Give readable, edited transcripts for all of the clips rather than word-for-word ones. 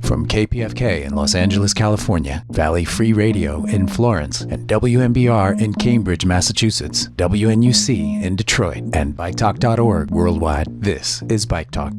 From KPFK in Los Angeles, California, Valley Free Radio in Florence, and WMBR in Cambridge, Massachusetts, WNUC in Detroit, and BikeTalk.org worldwide, this is Bike Talk.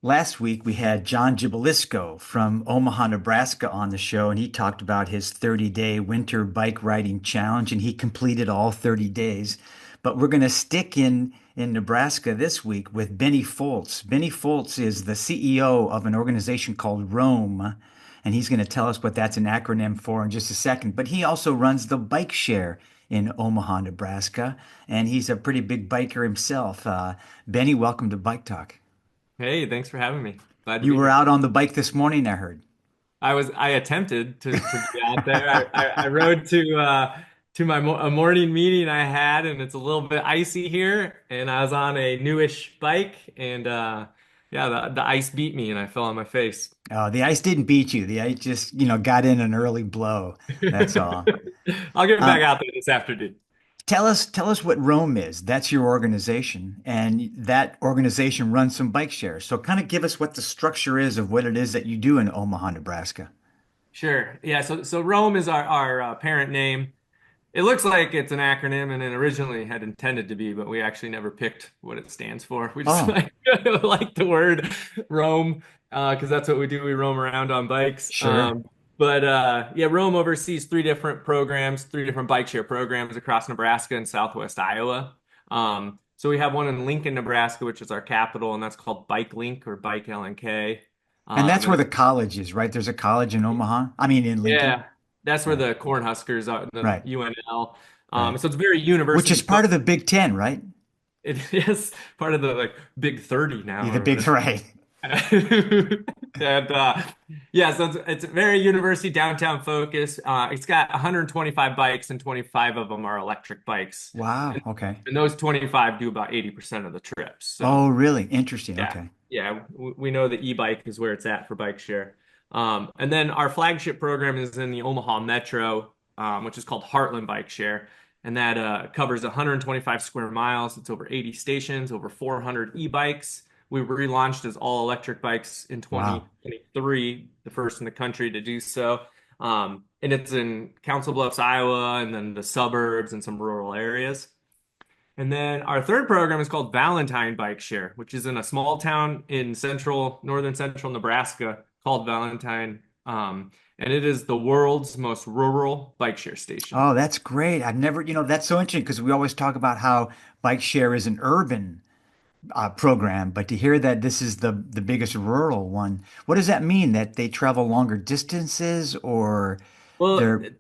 Last week, we had John Gibilisco from Omaha, Nebraska on the show, and he talked about his 30-day winter bike riding challenge, and he completed all 30 days. But we're going to stick in Nebraska this week with Benny Folz. Benny Folz is the CEO of an organization called Roam, and he's going to tell us what that's an acronym for in just a second. But he also runs the bike share in Omaha, Nebraska, and he's a pretty big biker himself. Benny, welcome to Bike Talk. Hey, thanks for having me. Glad to You be were here. out on the bike this morning, I heard. I attempted to be out there. I rode to a morning meeting I had, and it's a little bit icy here. And I was on a newish bike, and yeah, the ice beat me, and I fell on my face. The ice didn't beat you. The ice just, got in an early blow. That's all. I'll get Uh, back out there this afternoon. tell us what Roam is. That's your organization, and that organization runs some bike shares. So kind of give us what the structure is of what it is that you do in Omaha, Nebraska. Sure. Yeah. So Rome is our parent name. It looks like it's an acronym, and it originally had intended to be, but we actually never picked what it stands for. We just Oh, like the word roam because that's what we do. We roam around on bikes. sure. But yeah, Roam oversees three different bike share programs across Nebraska and Southwest Iowa. So we have one in Lincoln, Nebraska, which is our capital, and that's called BikeLNK or BikeLNK. And that's And where the college is, right? There's a college in Omaha. I mean, in Lincoln. yeah, that's where Yeah, the Cornhuskers are, the right, UNL. right. So it's very Which university is part of the focused. Big Ten, right? It is part of the like Big 30 now Yeah, the or big, whatever. right. And yeah, so it's very university downtown focus. It's got 125 bikes and 25 of them are electric bikes. Wow. And, Okay. and those 25 do about 80% of the trips. So Oh, really? Interesting. yeah, Okay. yeah, we know the e-bike is where it's at for bike share. And then our flagship program is in the Omaha Metro, which is called Heartland Bike Share. And that covers 125 square miles. It's over 80 stations, over 400 e-bikes. We relaunched as all electric bikes in Wow. 2023, the first in the country to do so. And it's in Council Bluffs, Iowa, and then the suburbs and some rural areas. And then our third program is called Valentine Bike Share, which is in a small town in northern central Nebraska called Valentine. And it is the world's most rural bike share station. Oh, that's great. I've never, that's so interesting because we always talk about how bike share is an urban program, but to hear that this is the biggest rural one, what does that mean? That they travel longer distances or Well, they're,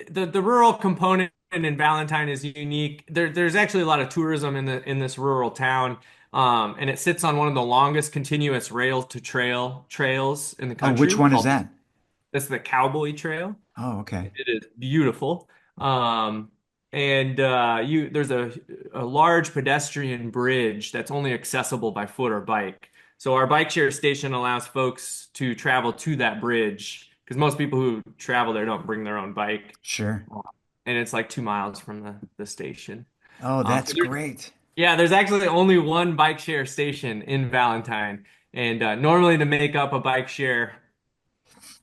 the rural component in Valentine is unique. There's actually a lot of tourism in this rural town, and it sits on one of the longest continuous rail to trails in the oh, which country one is called that? that's the Cowboy Trail. Oh, okay. It is beautiful. Um, and there's a large pedestrian bridge that's only accessible by foot or bike. So our bike share station allows folks to travel to that bridge because most people who travel there don't bring their own bike. Sure. And it's like 2 miles from the station. Oh, So that's great. yeah, there's actually only one bike share station in Valentine. And normally to make up a bike share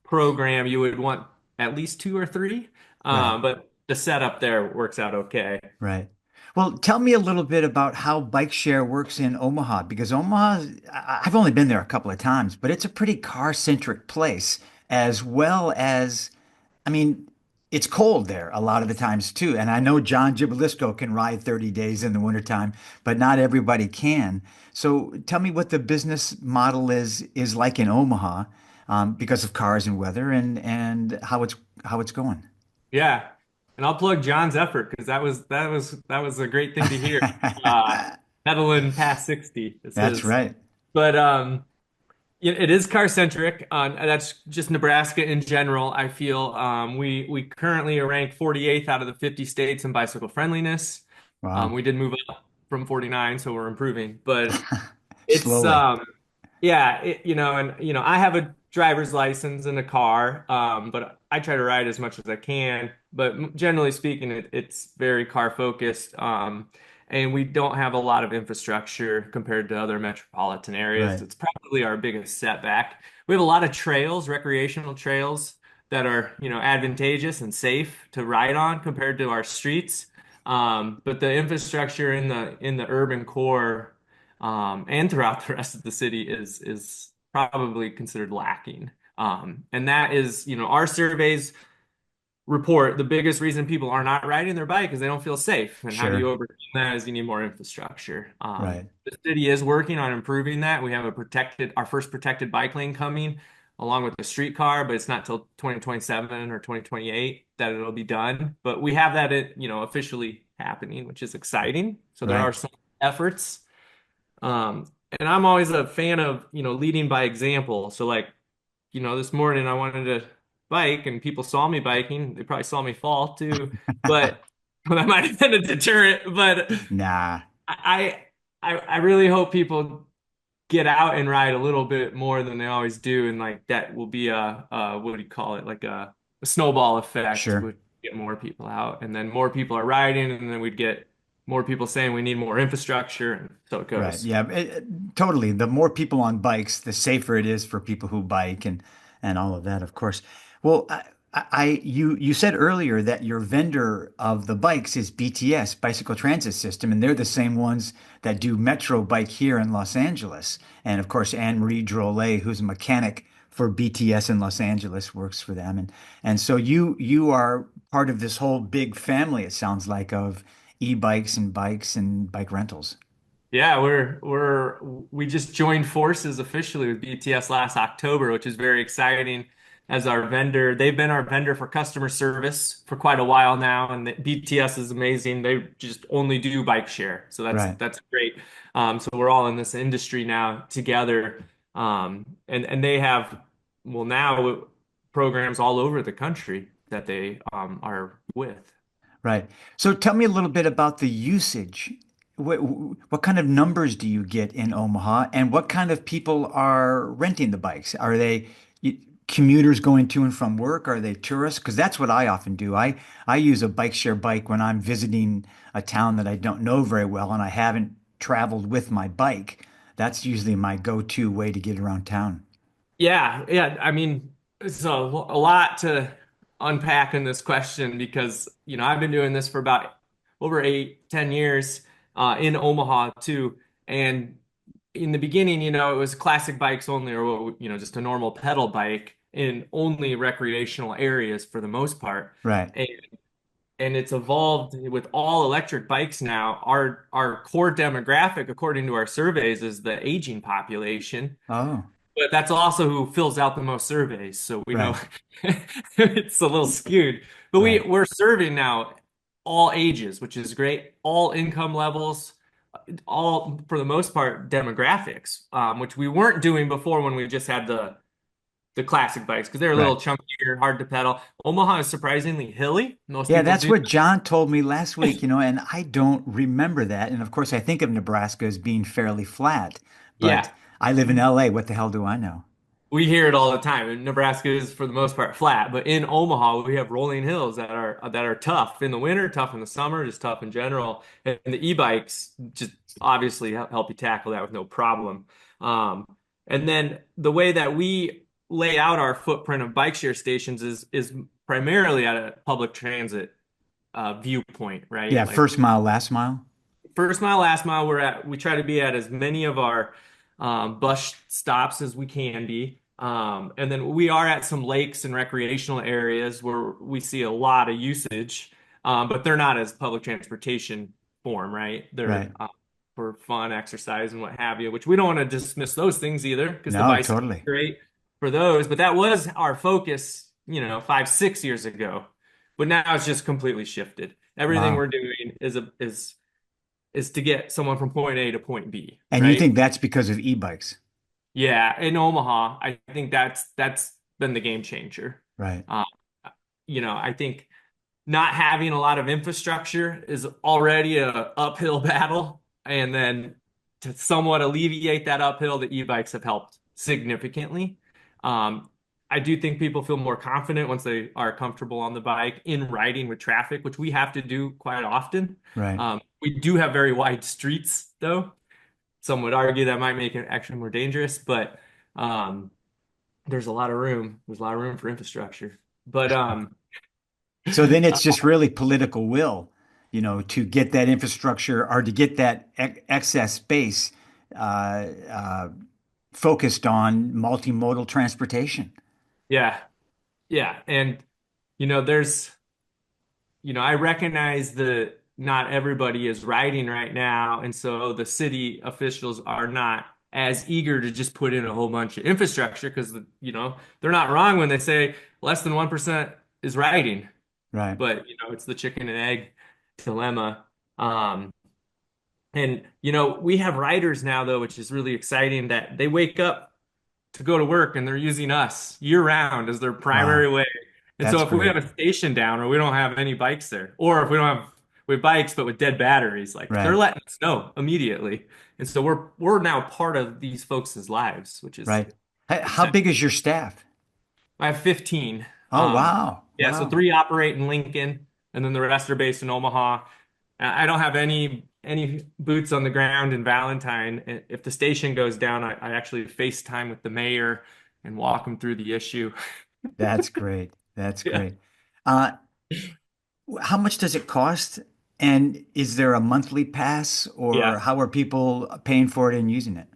program, you would want at least two or three. Right. But the setup there works out okay. Right. Well, tell me a little bit about how bike share works in Omaha, because Omaha, I've only been there a couple of times, but it's a pretty car-centric place, as well as, I mean, it's cold there a lot of the times too. And I know John Gibilisco can ride 30 days in the wintertime, but not everybody can. So tell me what the business model is like in Omaha, because of cars and weather and how it's going. Yeah. And I'll plug John's effort because that was a great thing to hear. Uh, Pedaling past 60 is That's his. right. But it is car centric. That's just Nebraska in general. I feel we currently are ranked 48th out of the 50 states in bicycle friendliness. Wow. We did move up from 49, so we're improving. But it's Slowly. yeah, and I have a driver's license and a car, but I try to ride as much as I can. But generally speaking, it's very car focused. and we don't have a lot of infrastructure compared to other metropolitan areas. Right. It's probably our biggest setback. We have a lot of trails, recreational trails that are, advantageous and safe to ride on compared to our streets. But the infrastructure in the urban core, and throughout the rest of the city is probably considered lacking. And that is, our surveys report the biggest reason people are not riding their bike is they don't feel safe. And how do you Sure. overcome that is you need more infrastructure. Right. The city is working on improving that. We have our first protected bike lane coming along with the streetcar, but it's not till 2027 or 2028 that it'll be done. But we have that, officially happening, which is exciting. So there are Right. some efforts. And I'm always a fan of, leading by example. So like, this morning I wanted to bike and people saw me biking. They probably saw me fall too, but well, that might have been a deterrent. But Nah. I really hope people get out and ride a little bit more than they always do, and like that will be a what do you call it? Like a snowball effect. Sure. Would get more people out, and then more people are riding, and then we'd get more people saying we need more infrastructure, and so it Right. goes. Yeah, totally. The more people on bikes, the safer it is for people who bike and all of that, of course. Well, you said earlier that your vendor of the bikes is BTS, Bicycle Transit System, and they're the same ones that do Metro Bike here in Los Angeles. And of course, Anne Marie Drolet, who's a mechanic for BTS in Los Angeles, works for them. And so you are part of this whole big family, it sounds like, of e-bikes and bikes and bike rentals. Yeah, we just joined forces officially with BTS last October, which is very exciting as our vendor. They've been our vendor for customer service for quite a while now, and BTS is amazing. They just only do bike share, so that's Right. that's great. So we're all in this industry now together, and they have well now programs all over the country that they are with. Right. So tell me a little bit about the usage. What kind of numbers do you get in Omaha, and what kind of people are renting the bikes? Are they y- commuters going to and from work? Are they tourists? Because that's what I often do. I use a bike share bike when I'm visiting a town that I don't know very well and I haven't traveled with my bike. That's usually my go-to way to get around town. Yeah, yeah. I mean, it's a lot to unpack in this question because, I've been doing this for about over 8, 10 years in Omaha too. And in the beginning, it was classic bikes only or, just a normal pedal bike in only recreational areas for the most part. Right. And it's evolved with all electric bikes now. Our core demographic, according to our surveys, is the aging population. Oh, But that's also who fills out the most surveys, so we know right. it's a little skewed. But Right. we're serving now all ages, which is great, all income levels, all for the most part demographics, which we weren't doing before when we just had the classic bikes because they're a Right. little chunkier, hard to pedal. Omaha is surprisingly hilly. Most Yeah, people that's do. what John told me last week, and I don't remember that. And of course, I think of Nebraska as being fairly flat, but Yeah. I live in LA. What the hell do I know? We hear it all the time. And Nebraska is for the most part flat, but in Omaha we have rolling hills that are tough in the winter, tough in the summer, just tough in general. And the e-bikes just obviously help you tackle that with no problem. Um, and then the way that we lay out our footprint of bike share stations is primarily at a public transit viewpoint, Yeah, right? Like first mile, last mile. first mile, last mile, we try to be at as many of our bus stops as we can be. And then we are at some lakes and recreational areas where we see a lot of usage, but they're not as public transportation form, right? Right. They're for fun, exercise, and what have you, which we don't want to dismiss those things either because the No, bicycle is totally. great for those. But that was our focus, 5, 6 years ago. But now it's just completely shifted. Everything Wow. we're doing is to get someone from point A to point B, And you right? think that's because of e-bikes? Yeah, in Omaha, I think that's been the game changer. Right. Uh, I think not having a lot of infrastructure is already a uphill battle, and then to somewhat alleviate that uphill, the e-bikes have helped significantly. Um, I do think people feel more confident once they are comfortable on the bike in riding with traffic, which we have to do quite often. Right. We do have very wide streets, though. Some would argue that might make it actually more dangerous, but um, there's a lot of room. There's a lot of room for infrastructure. But So then it's just really political will, to get that infrastructure or to get that excess space uh, uh, focused on multimodal transportation. yeah, yeah, and there's I recognize that not everybody is riding right now, and so the city officials are not as eager to just put in a whole bunch of infrastructure because they're not wrong when they say less than 1% is riding, Right. but it's the chicken and egg dilemma. Um, and we have riders now though, which is really exciting that they wake up to go to work and they're using us year round as their primary Wow. way. And so That's if we have great. a station down or we don't have any bikes there, or if we have bikes but with dead batteries, like they're Right. letting us know immediately. And so we're now part of these folks' lives, which is Right. How exciting. big is your staff? I have 15. Oh, wow. Yeah, so Wow. three operate in Lincoln, and then the rest are based in Omaha. I don't have any boots on the ground in Valentine. If the station goes down, I actually FaceTime with the mayor and walk him through the issue. That's great. That's Yeah. great. Uh, how much does it cost? And is there a monthly pass or Yeah. how are people paying for it and using it?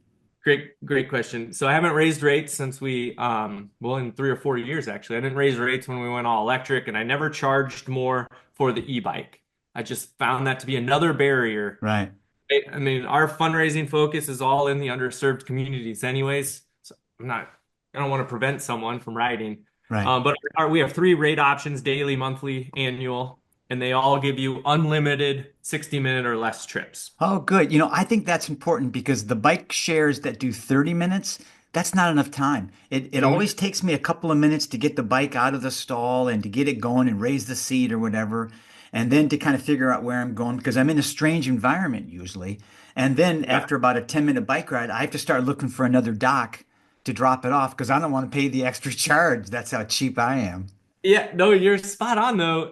Great question. So I haven't raised rates since well, in 3 or 4 years, actually. I didn't raise rates when we went all electric, and I never charged more for the e-bike. I just found that to be another barrier. Right. I mean, our fundraising focus is all in the underserved communities anyways. So I don't want to prevent someone from riding. Right. But we have three rate options, daily, monthly, annual, and they all give you unlimited 60-minute or less trips. Oh, good. I think that's important because the bike shares that do 30 minutes, that's not enough time. It Mhm. always takes me a couple of minutes to get the bike out of the stall and to get it going and raise the seat or whatever, and then to kind of figure out where I'm going because I'm in a strange environment usually. And then Yeah. after about a 10-minute bike ride, I have to start looking for another dock to drop it off because I don't want to pay the extra charge. That's how cheap I am. Yeah, no, you're spot on though.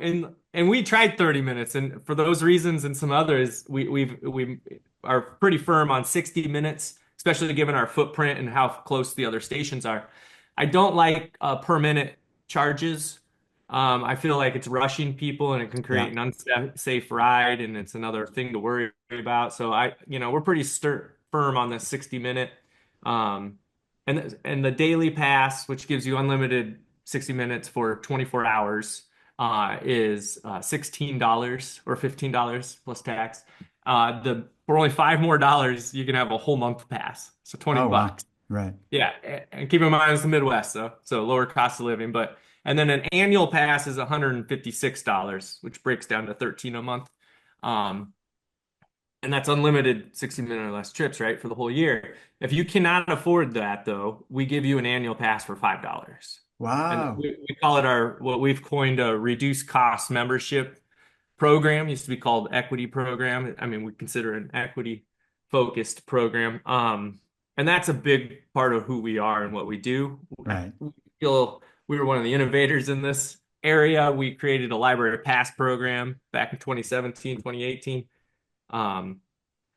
And we tried 30 minutes, and for those reasons and some others, we are pretty firm on 60 minutes, especially given our footprint and how close the other stations are. I don't like per minute charges. I feel like it's rushing people and it can Yeah. create an unsafe ride, and it's another thing to worry about. So we're pretty firm on the 60-minute. Um, and the daily pass, which gives you unlimited 60 minutes for 24 hours, is $16 or $15 plus tax. The For only $5 more, you can have a whole month pass, so 20 Oh, wow. bucks. Right. Yeah, and keep in mind it's the Midwest, so lower cost of living. But and then an annual pass is $156, which breaks down to 13 a month. Um, and that's unlimited 60-minute or less trips, right, for the whole year. If you cannot afford that, though, we give you an annual pass for $5. And Wow. we call it what we've coined a reduced cost membership program. It used to be called equity program. I mean, we consider it an equity focused program. And that's a big part of who we are and what we do. Right. We feel we were one of the innovators in this area. We created a library pass program back in 2017, 2018, um,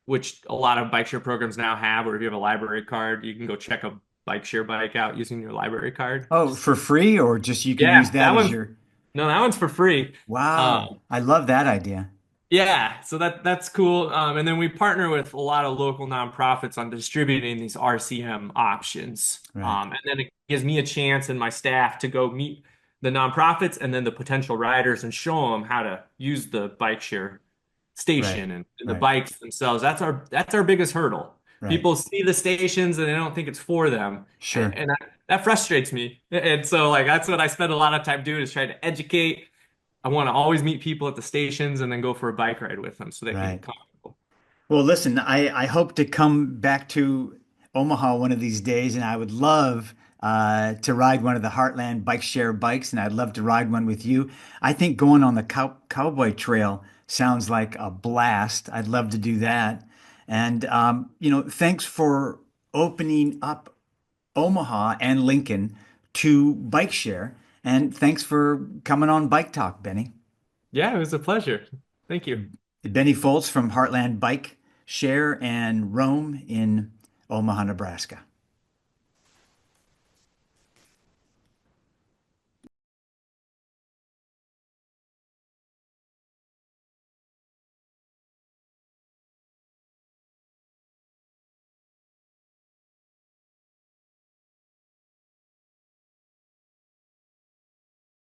which a lot of bike share programs now have, or if you have a library card, you can go check a bike share bike out using your library card. Oh, for free or just you can use Yeah, that as your. that one's for free. Wow. Um, I love that idea. yeah, so that's cool. And then we partner with a lot of local nonprofits on distributing these RCM options. Right. And then it gives me a chance and my staff to go meet the nonprofits and then the potential riders and show them how to use the bike share Right. station and the Right. bikes themselves. That's our biggest hurdle. Right. People see the stations and they don't think it's for them, Sure. and that frustrates me. And so like that's what I spend a lot of time doing is trying to educate. I want to always meet people at the stations and then go for a bike ride with them so they can get Right. comfortable. Well, listen, I hope to come back to Omaha one of these days, and I would love to ride one of the Heartland bike share bikes, and I'd love to ride one with you. I think going on the Cowboy Trail sounds like a blast. I'd love to do that. And thanks for opening up Omaha and Lincoln to bike share. And thanks for coming on Bike Talk, Benny. Yeah, it was a pleasure. Thank you. Benny Folz from Heartland Bike Share and Roam in Omaha, Nebraska.